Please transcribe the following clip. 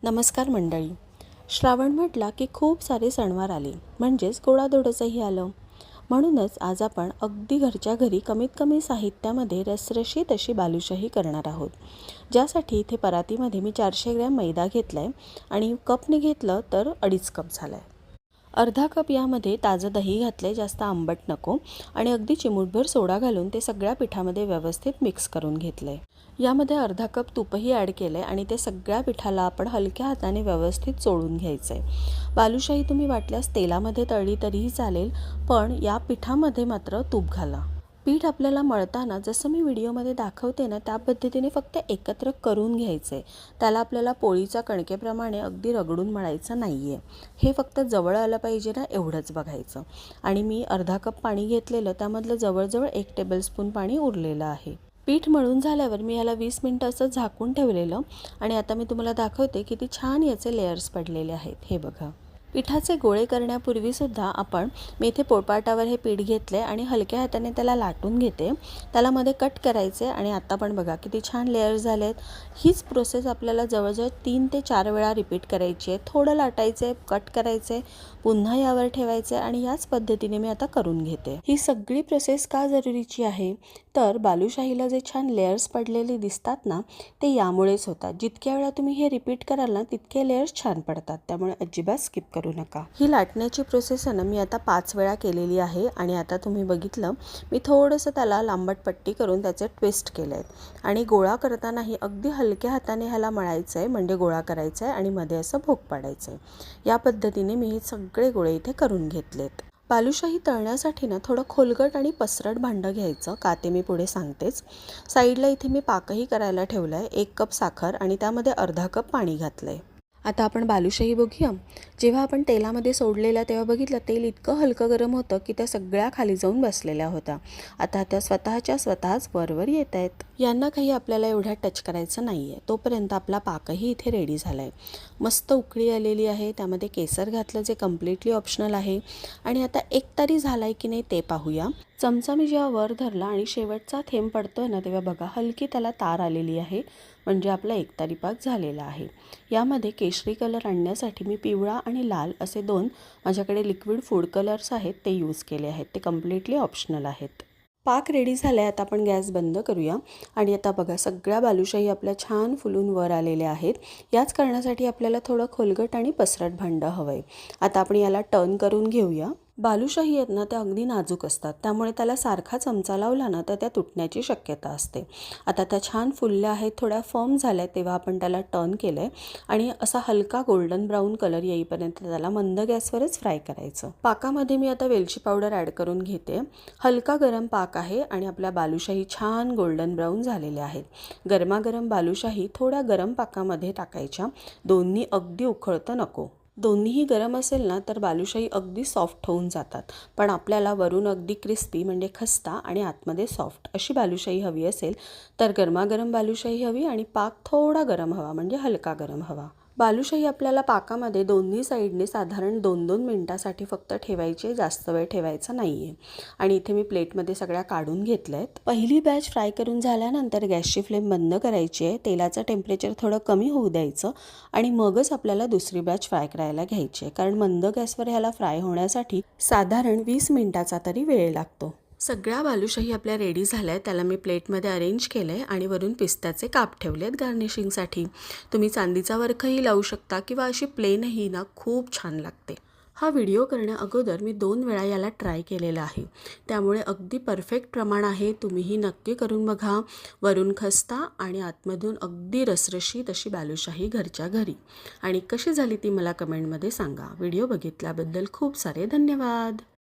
नमस्कार मंडळी. श्रावण म्हटला की खूप सारे सणवार आले, म्हणजेच गोडाधोडाचंही आलं. म्हणूनच आज आपण अगदी घरच्या घरी कमीत कमी साहित्यामध्ये रसरशीत अशी बालुशाही करणार आहोत. ज्यासाठी इथे परातीमध्ये मी 400 ग्रॅम मैदा घेतला आहे आणि कपने घेतलं तर 2.5 कप झाला आहे. अर्धा कप यामध्ये ताजं दही घातले, जास्त आंबट नको, आणि अगदी चिमूटभर सोडा घालून ते सगळ्या पिठामध्ये व्यवस्थित मिक्स करून घेतलं आहे. यामध्ये अर्धा कप तूपही ॲड केलं आहे आणि ते सगळ्या पिठाला आपण हलक्या हाताने व्यवस्थित चोळून घ्यायचं आहे. बालुशाही तुम्ही वाटल्यास तेलामध्ये तळली तरीही चालेल, पण या पिठामध्ये मात्र तूप घाला. पीठ आपल्याला मळताना जसं मी व्हिडिओमध्ये दाखवते ना, त्या पद्धतीने फक्त एकत्र करून घ्यायचं आहे. त्याला आपल्याला पोळीच्या कणकेप्रमाणे अगदी रगडून मळायचं नाही आहे. हे फक्त जवळ आलं पाहिजे ना, एवढंच बघायचं. आणि मी अर्धा कप पाणी घेतलेलं, त्यामधलं जवळजवळ 1 टेबलस्पून पाणी उरलेलं आहे. पीठ मळून झाल्यावर मी याला 20 मिनटं असं झाकून ठेवलेलं आणि आता मी तुम्हाला दाखवते किती छान याचे लेयर्स पडलेले आहेत. हे बघा. पिठाचे गोळे करण्यापूर्वीसुद्धा मी इथे पोळपाटावर हे पीठ घेतले आणि हलक्या हाताने त्याला लाटून घेते. त्याला मध्ये कट करायचे आणि आता पण बघा किती छान लेयर्स झाले आहेत. हीच प्रोसेस आपल्याला जवळजवळ 3 ते 4 वेळा रिपीट करायची आहे. थोडं लाटायचं आहे, कट करायचे, पुन्हा यावर ठेवायचे आणि याच पद्धतीने मी आता करून घेते. ही सगळी प्रोसेस का जरुरीची आहे, तर बालुशाहीला जे छान लेयर्स पडलेले दिसतात ना, ते यामुळेच होतात. जितक्या वेळा तुम्ही हे रिपीट कराल ना, तितके लेयर्स छान पडतात. त्यामुळे अजिबात स्किप करू नका. ही लाटण्याची प्रोसेस आहे ना, मी आता 5 वेळा केलेली आहे आणि आता तुम्ही बघितलं, मी थोडंसं त्याला लांबट पट्टी करून त्याचे ट्विस्ट केले आहेत आणि गोळा करतानाही अगदी हलक्या हाताने ह्याला मळायचं आहे, म्हणजे गोळा करायचा आहे आणि मध्ये असं भोक पाडायचं आहे. या पद्धतीने मी हे सगळे गोळे इथे करून घेतलेत. बालुशाही तळण्यासाठी ना थोडं खोलगट आणि पसरट भांडं घ्यायचं. का ते मी पुढे सांगतेच. साईडला इथे मी पाकही करायला ठेवला आहे. 1 कप साखर आणि त्यामध्ये अर्धा कप पाणी घातलं आहे. आता आपण बालुशाही बघूया. जेव्हा आपण तेलामध्ये सोडलेल्या तेव्हा बघितलं, तेल इतकं हलकं गरम होतं की त्या सगळ्या खाली जाऊन बसलेल्या होत्या. आता त्या स्वतःच वरवर येत आहेत. यांना काही आपल्याला एवढ्या टच करायचं नाही आहे. तोपर्यंत आपला पाकही इथे रेडी झाला आहे. मस्त उकळी आलेली आहे. त्यामध्ये केसर घातलं, जे कम्प्लिटली ऑप्शनल आहे. आणि आता एक तरी झाला आहे की नाही ते पाहूया. चमचा मी जेव्हा वर धरला आणि शेवटचा थेंब पडतोय ना, तेव्हा बघा हलकी त्याला तार आलेली आहे, म्हणजे आपला एकतारी पाक झालेला आहे. यामध्ये केशरी कलर आणण्यासाठी मी पिवळा आणि लाल असे 2 माझ्याकडे लिक्विड फूड कलर्स आहेत, ते यूज केले आहेत. ते कम्प्लिटली ऑप्शनल आहेत. पाक रेडी झाला आहे. आता आपण गॅस बंद करूया आणि आता बघा सगळ्या बालुशाही आपल्या छान फुलून वर आलेल्या आहेत. याच करण्यासाठी आपल्याला थोडं खोलगट आणि पसरट भांडं हवं आहे. आता आपण याला टर्न करून घेऊया. बालुशाही आहेत ना, त्या अगदी नाजूक असतात, त्यामुळे त्याला सारखा चमचा लावला ना तर त्या तुटण्याची शक्यता असते. आता त्या छान फुलल्या आहेत, थोड्या फर्म झाल्या, तेव्हा आपण त्याला टर्न केलं आहे आणि असा हलका गोल्डन ब्राऊन कलर येईपर्यंत त्याला मंद गॅसवरच फ्राय करायचं. पाकामध्ये मी आता वेलची पावडर ॲड करून घेते. हलका गरम पाक आहे आणि आपल्या बालुशाही छान गोल्डन ब्राऊन झालेल्या आहेत. गरमागरम बालुशाही थोड्या गरम पाकामध्ये टाकायच्या. दोन्ही अगदी उकळतं नको. दोन्हीही गरम असेल ना तर बालुशाही अगदी सॉफ्ट होऊन जातात. पण आपल्याला वरून अगदी क्रिस्पी म्हणजे खस्ता आणि आतमध्ये सॉफ्ट अशी बालुशाही हवी असेल तर गरमागरम बालुशाही हवी आणि पाक थोडा गरम हवा, म्हणजे हलका गरम हवा. बालुशाही आपल्याला पाकामध्ये दोन्ही साईडने साधारण 2-2 मिनिटासाठी फक्त ठेवायचे, जास्त वेळ ठेवायचा नाही आहे. आणि इथे मी प्लेटमध्ये सगळ्या काढून घेतल्या आहेत. पहिली बॅच फ्राय करून झाल्यानंतर गॅसची फ्लेम बंद करायची आहे. तेलाचं टेम्परेचर थोडं कमी होऊ द्यायचं आणि मगच आपल्याला दुसरी बॅच फ्राय करायला घ्यायची आहे, कारण मंद गॅसवर ह्याला फ्राय होण्यासाठी साधारण 20 मिनिटाचा तरी वेळ लागतो. सगळ्या बालुशाही आपल्या रेडी झाल्या आहेत. त्याला मी प्लेटमध्ये अरेंज केलं आहे आणि वरून पिस्त्याचे काप ठेवले आहेत गार्निशिंगसाठी. तुम्ही चांदीचा वर्खही लावू शकता किंवा अशी प्लेनही ना खूप छान लागते. हा व्हिडिओ करण्या अगोदर मी 2 वेळा याला ट्राय केलेला आहे, त्यामुळे अगदी परफेक्ट प्रमाण आहे. तुम्हीही नक्की करून बघा. वरून खस्ता आणि आतमधून अगदी रसरशीत अशी बालुशाही घरच्या घरी. आणि कशी झाली ती मला कमेंटमध्ये सांगा. व्हिडिओ बघितल्याबद्दल खूप सारे धन्यवाद.